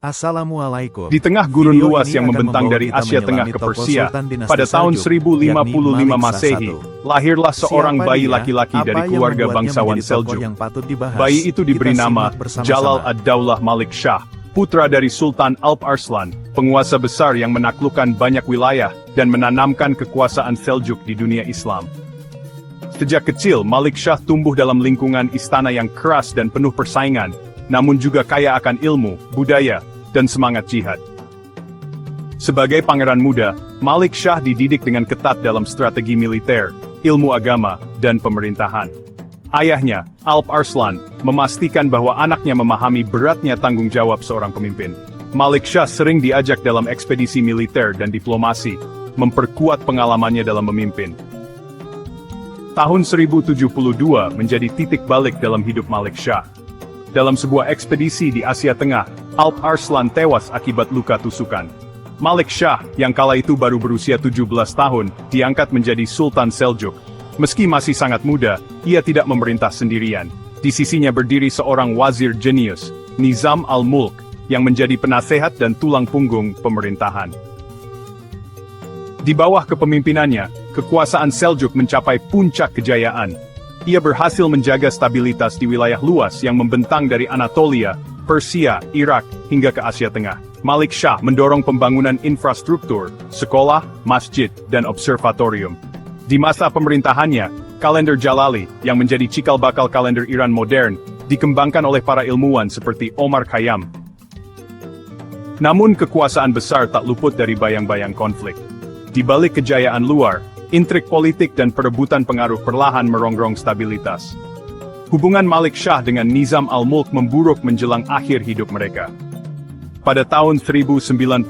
Assalamualaikum. Di tengah gurun Video luas ini yang akan membentang membawa dari kita Asia Tengah menyelami ke tokoh Persia, Sultan Dinasti pada tahun Seljuk, 1055 yakni Malik Masehi, I. lahirlah seorang Siapa bayi dia? laki-laki Apa dari yang keluarga membuatnya bangsawan menjadi tokoh Seljuk. yang patut dibahas? Bayi itu diberi Kita nama simak bersama-sama. Jalal ad-Daulah Malik Shah, putra dari Sultan Alp Arslan, penguasa besar yang menaklukkan banyak wilayah dan menanamkan kekuasaan Seljuk di dunia Islam. Sejak kecil, Malik Shah tumbuh dalam lingkungan istana yang keras dan penuh persaingan, namun juga kaya akan ilmu, budaya, dan semangat jihad. Sebagai pangeran muda, Malik Shah dididik dengan ketat dalam strategi militer, ilmu agama, dan pemerintahan. Ayahnya, Alp Arslan, memastikan bahwa anaknya memahami beratnya tanggung jawab seorang pemimpin. Malik Shah sering diajak dalam ekspedisi militer dan diplomasi, memperkuat pengalamannya dalam memimpin. Tahun 1072 menjadi titik balik dalam hidup Malik Shah. Dalam sebuah ekspedisi di Asia Tengah, Alp Arslan tewas akibat luka tusukan. Malik Shah, yang kala itu baru berusia 17 tahun, diangkat menjadi Sultan Seljuk. Meski masih sangat muda, ia tidak memerintah sendirian. Di sisinya berdiri seorang wazir jenius, Nizam al-Mulk, yang menjadi penasehat dan tulang punggung pemerintahan. Di bawah kepemimpinannya, kekuasaan Seljuk mencapai puncak kejayaan. Ia berhasil menjaga stabilitas di wilayah luas yang membentang dari Anatolia, Persia, Irak, hingga ke Asia Tengah. Malik Shah mendorong pembangunan infrastruktur, sekolah, masjid, dan observatorium. Di masa pemerintahannya, kalender Jalali, yang menjadi cikal bakal kalender Iran modern, dikembangkan oleh para ilmuwan seperti Omar Khayyam. Namun kekuasaan besar tak luput dari bayang-bayang konflik. Di balik kejayaan luar, intrik politik dan perebutan pengaruh perlahan merongrong stabilitas. Hubungan Malik Shah dengan Nizam al-Mulk memburuk menjelang akhir hidup mereka. Pada tahun 1092,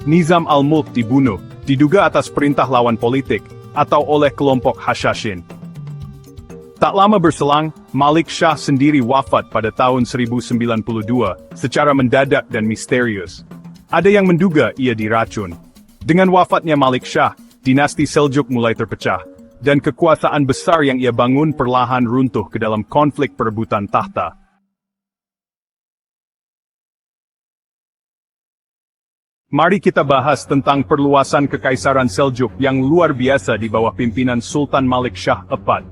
Nizam al-Mulk dibunuh, diduga atas perintah lawan politik, atau oleh kelompok Hashashin. Tak lama berselang, Malik Shah sendiri wafat pada tahun 1092, secara mendadak dan misterius. Ada yang menduga ia diracun. Dengan wafatnya Malik Shah, dinasti Seljuk mulai terpecah, dan kekuasaan besar yang ia bangun perlahan runtuh ke dalam konflik perebutan tahta. Mari kita bahas tentang perluasan Kekaisaran Seljuk yang luar biasa di bawah pimpinan Sultan Malik Shah IV.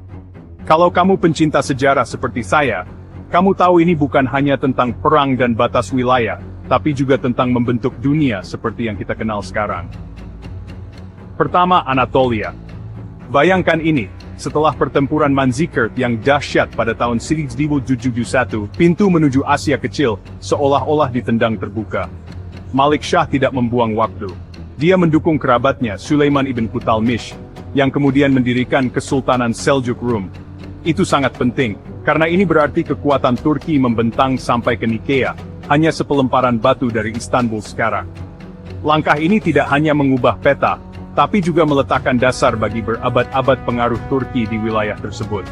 Kalau kamu pencinta sejarah seperti saya, kamu tahu ini bukan hanya tentang perang dan batas wilayah, tapi juga tentang membentuk dunia seperti yang kita kenal sekarang. Pertama, Anatolia. Bayangkan ini, setelah pertempuran Manzikert yang dahsyat pada tahun 1071, pintu menuju Asia Kecil seolah-olah ditendang terbuka. Malik Shah tidak membuang waktu. Dia mendukung kerabatnya Sulaiman ibn Kutalmish, yang kemudian mendirikan Kesultanan Seljuk Rum. Itu sangat penting, karena ini berarti kekuatan Turki membentang sampai ke Nikea, hanya sepelemparan batu dari Istanbul sekarang. Langkah ini tidak hanya mengubah peta, tapi juga meletakkan dasar bagi berabad-abad pengaruh Turki di wilayah tersebut.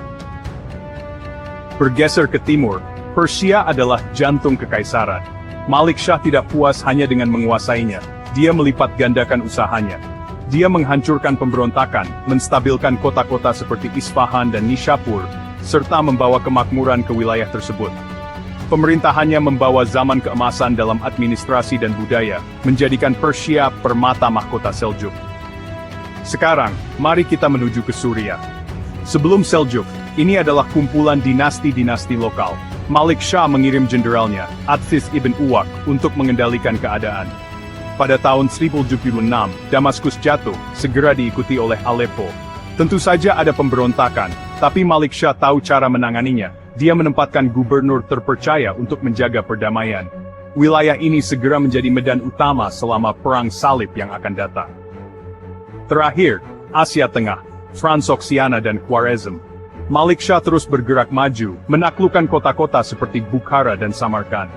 Bergeser ke timur, Persia adalah jantung kekaisaran. Malik Shah tidak puas hanya dengan menguasainya, dia melipat gandakan usahanya. Dia menghancurkan pemberontakan, menstabilkan kota-kota seperti Isfahan dan Nishapur, serta membawa kemakmuran ke wilayah tersebut. Pemerintahannya membawa zaman keemasan dalam administrasi dan budaya, menjadikan Persia permata mahkota Seljuk. Sekarang, mari kita menuju ke Suriah. Sebelum Seljuk, ini adalah kumpulan dinasti-dinasti lokal. Malik Shah mengirim jenderalnya, Atsis ibn Uwak, untuk mengendalikan keadaan. Pada tahun 1076, Damaskus jatuh, segera diikuti oleh Aleppo. Tentu saja ada pemberontakan, tapi Malik Shah tahu cara menanganinya. Dia menempatkan gubernur terpercaya untuk menjaga perdamaian. Wilayah ini segera menjadi medan utama selama perang salib yang akan datang. Terakhir, Asia Tengah, Transoxiana dan Khwarezm. Malik Shah terus bergerak maju, menaklukkan kota-kota seperti Bukhara dan Samarkand.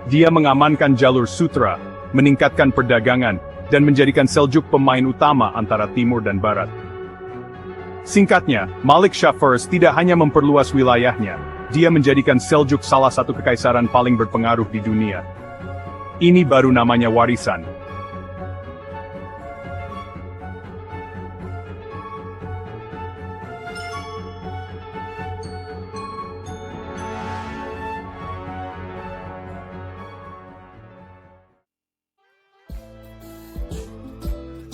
Dia mengamankan jalur sutra, meningkatkan perdagangan, dan menjadikan Seljuk pemain utama antara timur dan barat. Singkatnya, Malik Shah I tidak hanya memperluas wilayahnya, dia menjadikan Seljuk salah satu kekaisaran paling berpengaruh di dunia. Ini baru namanya warisan.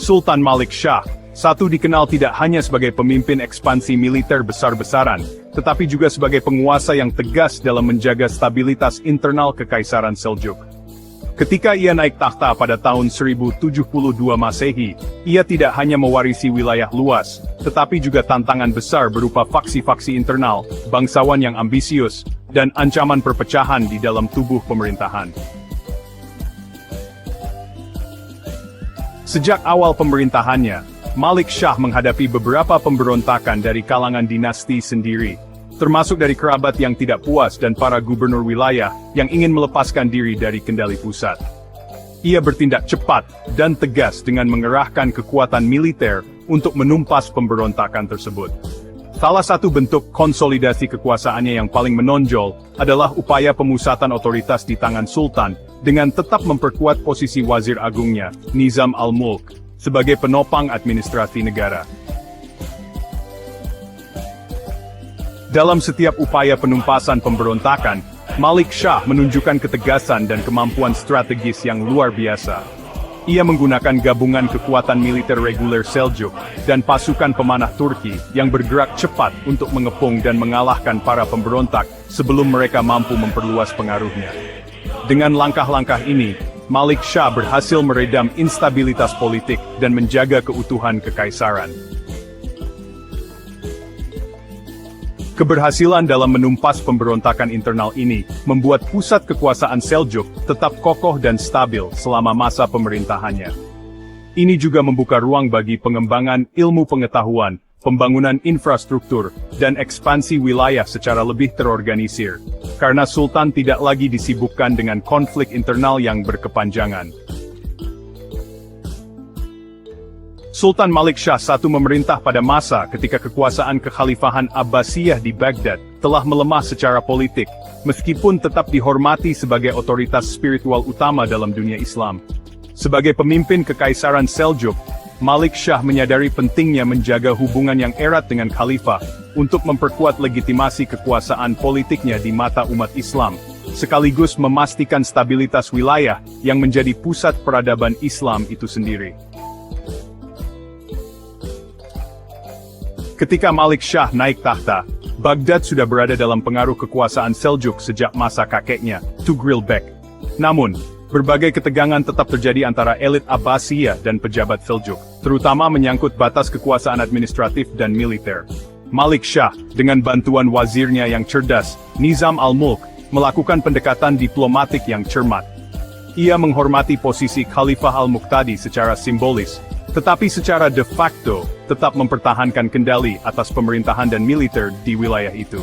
Sultan Malik Shah I dikenal tidak hanya sebagai pemimpin ekspansi militer besar-besaran, tetapi juga sebagai penguasa yang tegas dalam menjaga stabilitas internal Kekaisaran Seljuk. Ketika ia naik takhta pada tahun 1072 Masehi, ia tidak hanya mewarisi wilayah luas, tetapi juga tantangan besar berupa faksi-faksi internal, bangsawan yang ambisius, dan ancaman perpecahan di dalam tubuh pemerintahan. Sejak awal pemerintahannya, Malik Shah menghadapi beberapa pemberontakan dari kalangan dinasti sendiri, termasuk dari kerabat yang tidak puas dan para gubernur wilayah yang ingin melepaskan diri dari kendali pusat. Ia bertindak cepat dan tegas dengan mengerahkan kekuatan militer untuk menumpas pemberontakan tersebut. Salah satu bentuk konsolidasi kekuasaannya yang paling menonjol adalah upaya pemusatan otoritas di tangan Sultan dengan tetap memperkuat posisi Wazir Agungnya, Nizam al-Mulk, sebagai penopang administrasi negara. Dalam setiap upaya penumpasan pemberontakan, Malik Shah menunjukkan ketegasan dan kemampuan strategis yang luar biasa. Ia menggunakan gabungan kekuatan militer reguler Seljuk dan pasukan pemanah Turki yang bergerak cepat untuk mengepung dan mengalahkan para pemberontak sebelum mereka mampu memperluas pengaruhnya. Dengan langkah-langkah ini, Malik Shah berhasil meredam instabilitas politik dan menjaga keutuhan kekaisaran. Keberhasilan dalam menumpas pemberontakan internal ini membuat pusat kekuasaan Seljuk tetap kokoh dan stabil selama masa pemerintahannya. Ini juga membuka ruang bagi pengembangan ilmu pengetahuan, pembangunan infrastruktur, dan ekspansi wilayah secara lebih terorganisir, karena Sultan tidak lagi disibukkan dengan konflik internal yang berkepanjangan. Sultan Malik Shah I memerintah pada masa ketika kekuasaan kekhalifahan Abbasiyah di Baghdad telah melemah secara politik, meskipun tetap dihormati sebagai otoritas spiritual utama dalam dunia Islam. Sebagai pemimpin Kekaisaran Seljuk, Malik Shah menyadari pentingnya menjaga hubungan yang erat dengan khalifah untuk memperkuat legitimasi kekuasaan politiknya di mata umat Islam, sekaligus memastikan stabilitas wilayah yang menjadi pusat peradaban Islam itu sendiri. Ketika Malik Shah naik takhta, Baghdad sudah berada dalam pengaruh kekuasaan Seljuk sejak masa kakeknya, Tughril Bek. Namun, berbagai ketegangan tetap terjadi antara elit Abbasiyah dan pejabat Seljuk, terutama menyangkut batas kekuasaan administratif dan militer. Malik Shah, dengan bantuan wazirnya yang cerdas, Nizam al-Mulk, melakukan pendekatan diplomatik yang cermat. Ia menghormati posisi Khalifah al-Muqtadi secara simbolis, tetapi secara de facto, tetap mempertahankan kendali atas pemerintahan dan militer di wilayah itu.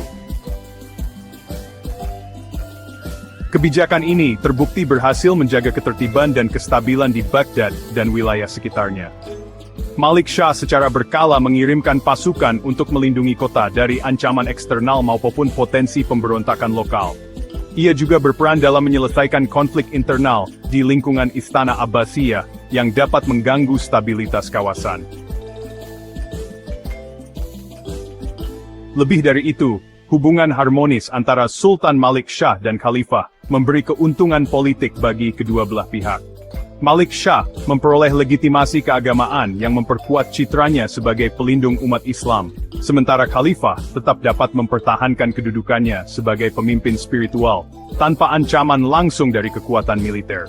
Kebijakan ini terbukti berhasil menjaga ketertiban dan kestabilan di Baghdad dan wilayah sekitarnya. Malik Shah secara berkala mengirimkan pasukan untuk melindungi kota dari ancaman eksternal maupun potensi pemberontakan lokal. Ia juga berperan dalam menyelesaikan konflik internal di lingkungan Istana Abbasiyah yang dapat mengganggu stabilitas kawasan. Lebih dari itu, hubungan harmonis antara Sultan Malik Shah dan Khalifah memberi keuntungan politik bagi kedua belah pihak. Malik Shah memperoleh legitimasi keagamaan yang memperkuat citranya sebagai pelindung umat Islam, sementara Khalifah tetap dapat mempertahankan kedudukannya sebagai pemimpin spiritual, tanpa ancaman langsung dari kekuatan militer.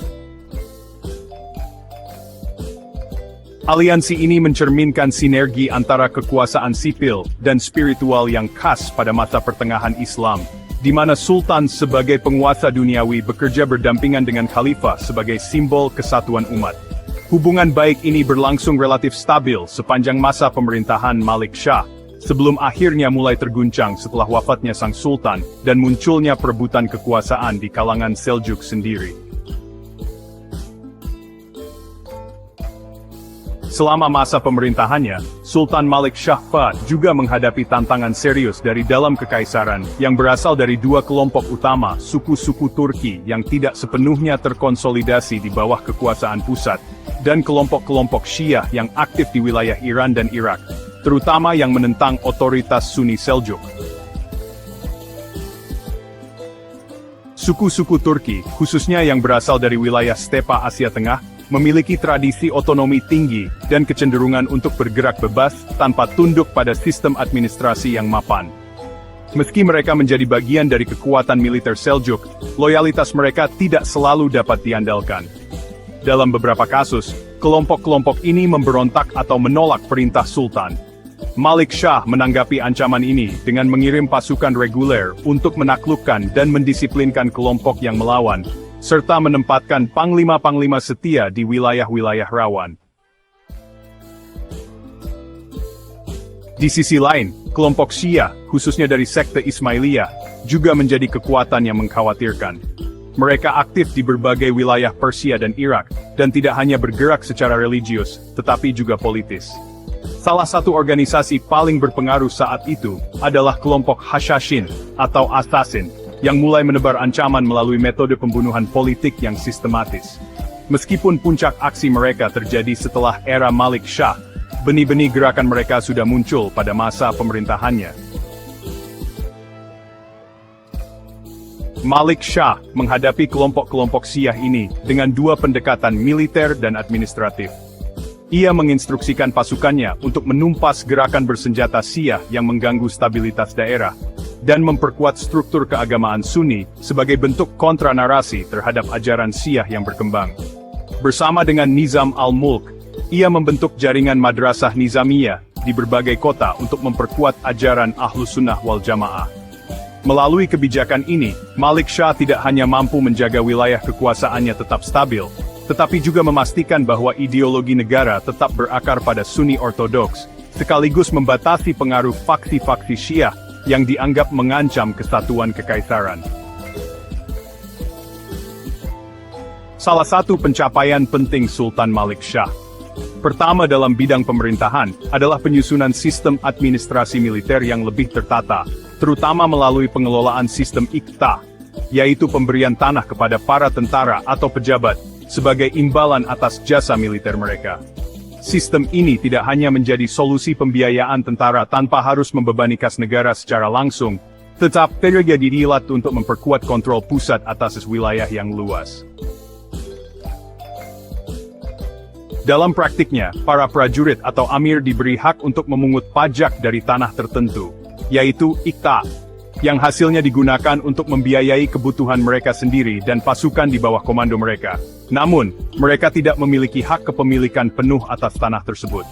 Aliansi ini mencerminkan sinergi antara kekuasaan sipil dan spiritual yang khas pada masa pertengahan Islam, di mana Sultan sebagai penguasa duniawi bekerja berdampingan dengan Khalifah sebagai simbol kesatuan umat. Hubungan baik ini berlangsung relatif stabil sepanjang masa pemerintahan Malik Shah, sebelum akhirnya mulai terguncang setelah wafatnya sang Sultan dan munculnya perebutan kekuasaan di kalangan Seljuk sendiri. Selama masa pemerintahannya, Sultan Malik Shah I juga menghadapi tantangan serius dari dalam kekaisaran yang berasal dari dua kelompok utama suku-suku Turki yang tidak sepenuhnya terkonsolidasi di bawah kekuasaan pusat, dan kelompok-kelompok Syiah yang aktif di wilayah Iran dan Irak, terutama yang menentang otoritas Sunni Seljuk. Suku-suku Turki, khususnya yang berasal dari wilayah stepa Asia Tengah, memiliki tradisi otonomi tinggi dan kecenderungan untuk bergerak bebas tanpa tunduk pada sistem administrasi yang mapan. Meski mereka menjadi bagian dari kekuatan militer Seljuk, loyalitas mereka tidak selalu dapat diandalkan. Dalam beberapa kasus, kelompok-kelompok ini memberontak atau menolak perintah Sultan. Malik Shah menanggapi ancaman ini dengan mengirim pasukan reguler untuk menaklukkan dan mendisiplinkan kelompok yang melawan, serta menempatkan panglima-panglima setia di wilayah-wilayah rawan. Di sisi lain, kelompok Syiah, khususnya dari sekte Ismailiyah, juga menjadi kekuatan yang mengkhawatirkan. Mereka aktif di berbagai wilayah Persia dan Irak, dan tidak hanya bergerak secara religius, tetapi juga politis. Salah satu organisasi paling berpengaruh saat itu adalah kelompok Hashashin atau Assassin, yang mulai menebar ancaman melalui metode pembunuhan politik yang sistematis. Meskipun puncak aksi mereka terjadi setelah era Malik Shah, benih-benih gerakan mereka sudah muncul pada masa pemerintahannya. Malik Shah menghadapi kelompok-kelompok Syiah ini dengan dua pendekatan militer dan administratif. Ia menginstruksikan pasukannya untuk menumpas gerakan bersenjata Syiah yang mengganggu stabilitas daerah, dan memperkuat struktur keagamaan Sunni sebagai bentuk kontranarasi terhadap ajaran Syiah yang berkembang. Bersama dengan Nizam al-Mulk, ia membentuk jaringan madrasah Nizamiyah di berbagai kota untuk memperkuat ajaran Ahlus Sunnah wal Jamaah. Melalui kebijakan ini, Malik Shah tidak hanya mampu menjaga wilayah kekuasaannya tetap stabil, tetapi juga memastikan bahwa ideologi negara tetap berakar pada Sunni Ortodoks, sekaligus membatasi pengaruh faksi-faksi Syiah yang dianggap mengancam kesatuan kekaisaran. Salah satu pencapaian penting Sultan Malik Shah pertama dalam bidang pemerintahan adalah penyusunan sistem administrasi militer yang lebih tertata, terutama melalui pengelolaan sistem Iqta, yaitu pemberian tanah kepada para tentara atau pejabat sebagai imbalan atas jasa militer mereka. Sistem ini tidak hanya menjadi solusi pembiayaan tentara tanpa harus membebani kas negara secara langsung, tetapi juga didilat untuk memperkuat kontrol pusat atas wilayah yang luas. Dalam praktiknya, para prajurit atau amir diberi hak untuk memungut pajak dari tanah tertentu, yaitu Iqta, yang hasilnya digunakan untuk membiayai kebutuhan mereka sendiri dan pasukan di bawah komando mereka. Namun, mereka tidak memiliki hak kepemilikan penuh atas tanah tersebut.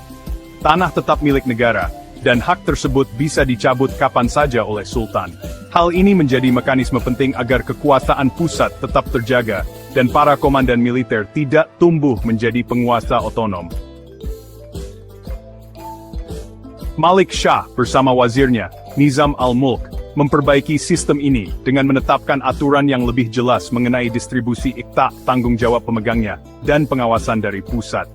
Tanah tetap milik negara, dan hak tersebut bisa dicabut kapan saja oleh Sultan. Hal ini menjadi mekanisme penting agar kekuasaan pusat tetap terjaga, dan para komandan militer tidak tumbuh menjadi penguasa otonom. Malik Shah bersama wazirnya, Nizam al-Mulk, memperbaiki sistem ini dengan menetapkan aturan yang lebih jelas mengenai distribusi Iqta, tanggung jawab pemegangnya, dan pengawasan dari pusat.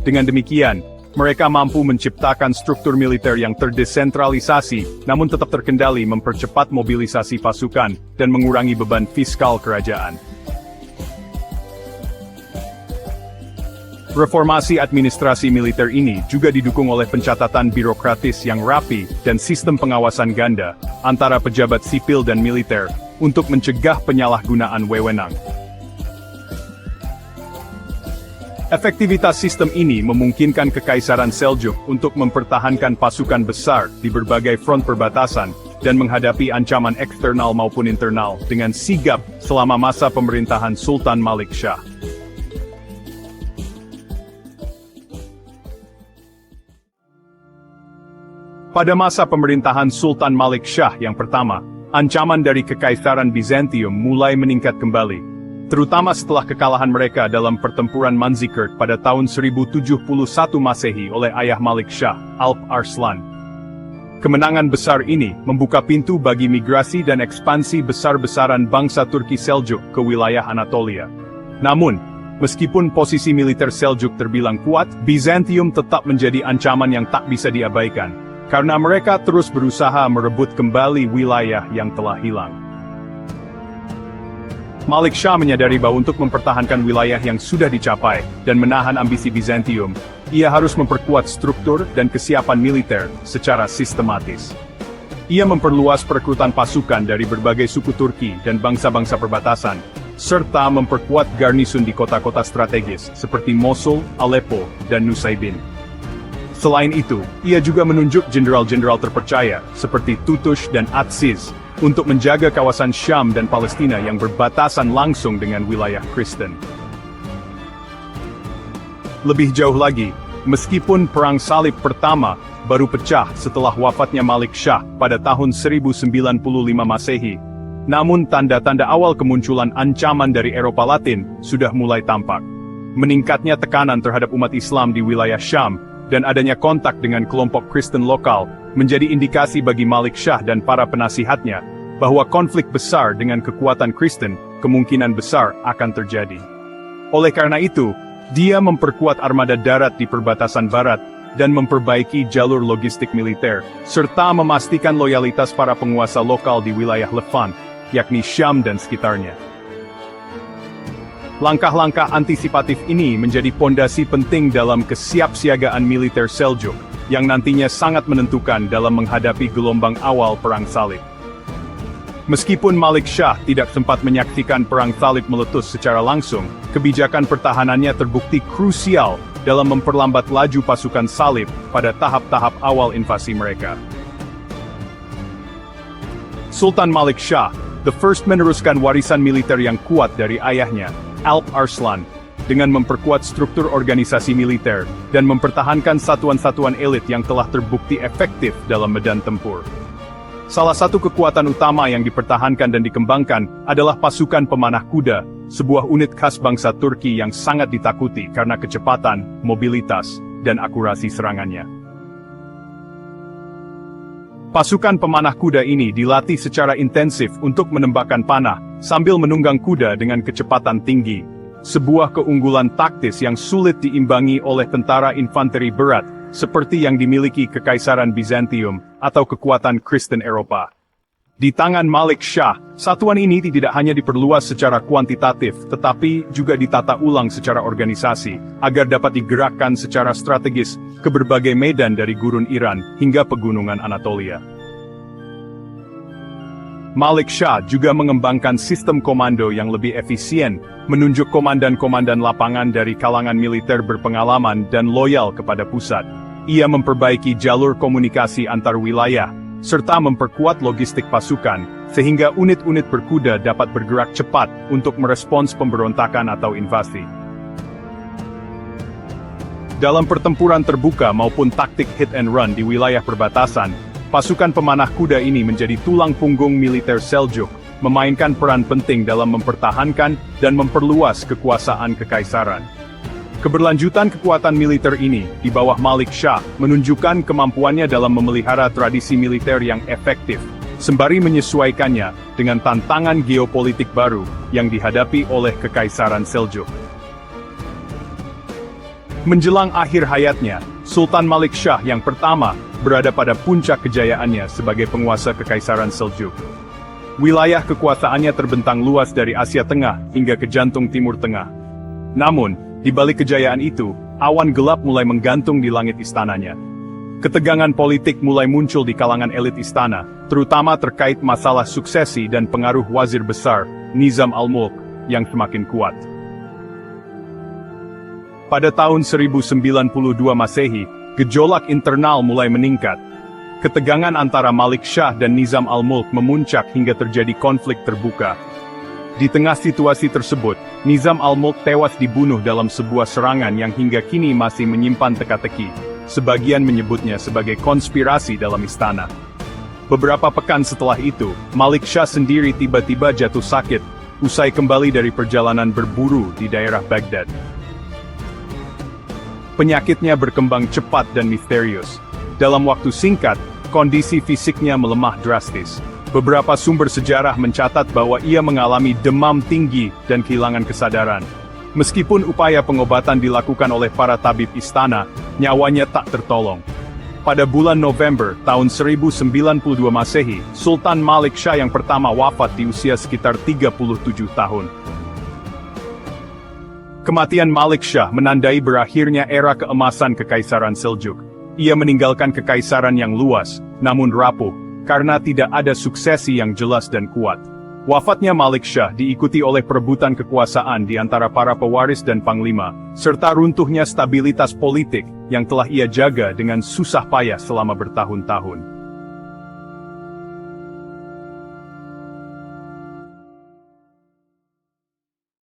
Dengan demikian, mereka mampu menciptakan struktur militer yang terdesentralisasi, namun tetap terkendali, mempercepat mobilisasi pasukan, dan mengurangi beban fiskal kerajaan. Reformasi administrasi militer ini juga didukung oleh pencatatan birokratis yang rapi dan sistem pengawasan ganda antara pejabat sipil dan militer untuk mencegah penyalahgunaan wewenang. Efektivitas sistem ini memungkinkan Kekaisaran Seljuk untuk mempertahankan pasukan besar di berbagai front perbatasan dan menghadapi ancaman eksternal maupun internal dengan sigap selama masa pemerintahan Sultan Malik Shah. Pada masa pemerintahan Sultan Malik Shah yang pertama, ancaman dari Kekaisaran Bizantium mulai meningkat kembali, terutama setelah kekalahan mereka dalam pertempuran Manzikert pada tahun 1071 Masehi oleh ayah Malik Shah, Alp Arslan. Kemenangan besar ini membuka pintu bagi migrasi dan ekspansi besar-besaran bangsa Turki Seljuk ke wilayah Anatolia. Namun, meskipun posisi militer Seljuk terbilang kuat, Bizantium tetap menjadi ancaman yang tak bisa diabaikan, karena mereka terus berusaha merebut kembali wilayah yang telah hilang. Malik Shah menyadari bahwa untuk mempertahankan wilayah yang sudah dicapai dan menahan ambisi Bizantium, ia harus memperkuat struktur dan kesiapan militer secara sistematis. Ia memperluas perekrutan pasukan dari berbagai suku Turki dan bangsa-bangsa perbatasan, serta memperkuat garnisun di kota-kota strategis seperti Mosul, Aleppo, dan Nusaybin. Selain itu, ia juga menunjuk jenderal-jenderal terpercaya seperti Tutush dan Atsiz untuk menjaga kawasan Syam dan Palestina yang berbatasan langsung dengan wilayah Kristen. Lebih jauh lagi, meskipun Perang Salib pertama baru pecah setelah wafatnya Malik Shah pada tahun 1095 Masehi, namun tanda-tanda awal kemunculan ancaman dari Eropa Latin sudah mulai tampak. Meningkatnya tekanan terhadap umat Islam di wilayah Syam dan adanya kontak dengan kelompok Kristen lokal menjadi indikasi bagi Malik Shah dan para penasihatnya bahwa konflik besar dengan kekuatan Kristen kemungkinan besar akan terjadi. Oleh karena itu, dia memperkuat armada darat di perbatasan barat dan memperbaiki jalur logistik militer, serta memastikan loyalitas para penguasa lokal di wilayah Levant, yakni Syam dan sekitarnya. Langkah-langkah antisipatif ini menjadi pondasi penting dalam kesiapsiagaan militer Seljuk, yang nantinya sangat menentukan dalam menghadapi gelombang awal Perang Salib. Meskipun Malik Shah tidak sempat menyaksikan Perang Salib meletus secara langsung, kebijakan pertahanannya terbukti krusial dalam memperlambat laju pasukan Salib pada tahap-tahap awal invasi mereka. Sultan Malik Shah, the first meneruskan warisan militer yang kuat dari ayahnya, Alp Arslan, dengan memperkuat struktur organisasi militer dan mempertahankan satuan-satuan elit yang telah terbukti efektif dalam medan tempur. Salah satu kekuatan utama yang dipertahankan dan dikembangkan adalah pasukan pemanah kuda, sebuah unit khas bangsa Turki yang sangat ditakuti karena kecepatan, mobilitas, dan akurasi serangannya. Pasukan pemanah kuda ini dilatih secara intensif untuk menembakkan panah, sambil menunggang kuda dengan kecepatan tinggi, sebuah keunggulan taktis yang sulit diimbangi oleh tentara infanteri berat, seperti yang dimiliki Kekaisaran Bizantium atau kekuatan Kristen Eropa. Di tangan Malik Shah, satuan ini tidak hanya diperluas secara kuantitatif, tetapi juga ditata ulang secara organisasi, agar dapat digerakkan secara strategis ke berbagai medan dari gurun Iran hingga pegunungan Anatolia. Malik Shah juga mengembangkan sistem komando yang lebih efisien, menunjuk komandan-komandan lapangan dari kalangan militer berpengalaman dan loyal kepada pusat. Ia memperbaiki jalur komunikasi antar wilayah, serta memperkuat logistik pasukan, sehingga unit-unit berkuda dapat bergerak cepat untuk merespons pemberontakan atau invasi. Dalam pertempuran terbuka maupun taktik hit and run di wilayah perbatasan, pasukan pemanah kuda ini menjadi tulang punggung militer Seljuk, memainkan peran penting dalam mempertahankan dan memperluas kekuasaan kekaisaran. Keberlanjutan kekuatan militer ini di bawah Malik Shah menunjukkan kemampuannya dalam memelihara tradisi militer yang efektif, sembari menyesuaikannya dengan tantangan geopolitik baru yang dihadapi oleh Kekaisaran Seljuk. Menjelang akhir hayatnya, Sultan Malik Shah yang pertama berada pada puncak kejayaannya sebagai penguasa Kekaisaran Seljuk. Wilayah kekuasaannya terbentang luas dari Asia Tengah hingga ke jantung Timur Tengah. Namun, di balik kejayaan itu, awan gelap mulai menggantung di langit istananya. Ketegangan politik mulai muncul di kalangan elit istana, terutama terkait masalah suksesi dan pengaruh wazir besar, Nizam al-Mulk, yang semakin kuat. Pada tahun 1092 Masehi, gejolak internal mulai meningkat. Ketegangan antara Malik Shah dan Nizam al-Mulk memuncak hingga terjadi konflik terbuka. Di tengah situasi tersebut, Nizam al-Mulk tewas dibunuh dalam sebuah serangan yang hingga kini masih menyimpan teka-teki. Sebagian menyebutnya sebagai konspirasi dalam istana. Beberapa pekan setelah itu, Malik Shah sendiri tiba-tiba jatuh sakit, usai kembali dari perjalanan berburu di daerah Baghdad. Penyakitnya berkembang cepat dan misterius. Dalam waktu singkat, kondisi fisiknya melemah drastis. Beberapa sumber sejarah mencatat bahwa ia mengalami demam tinggi dan kehilangan kesadaran. Meskipun upaya pengobatan dilakukan oleh para tabib istana, nyawanya tak tertolong. Pada bulan November tahun 1092 Masehi, Sultan Malik Shah yang pertama wafat di usia sekitar 37 tahun. Kematian Malik Shah menandai berakhirnya era keemasan Kekaisaran Seljuk. Ia meninggalkan kekaisaran yang luas, namun rapuh, karena tidak ada suksesi yang jelas dan kuat. Wafatnya Malik Shah diikuti oleh perebutan kekuasaan di antara para pewaris dan panglima, serta runtuhnya stabilitas politik yang telah ia jaga dengan susah payah selama bertahun-tahun.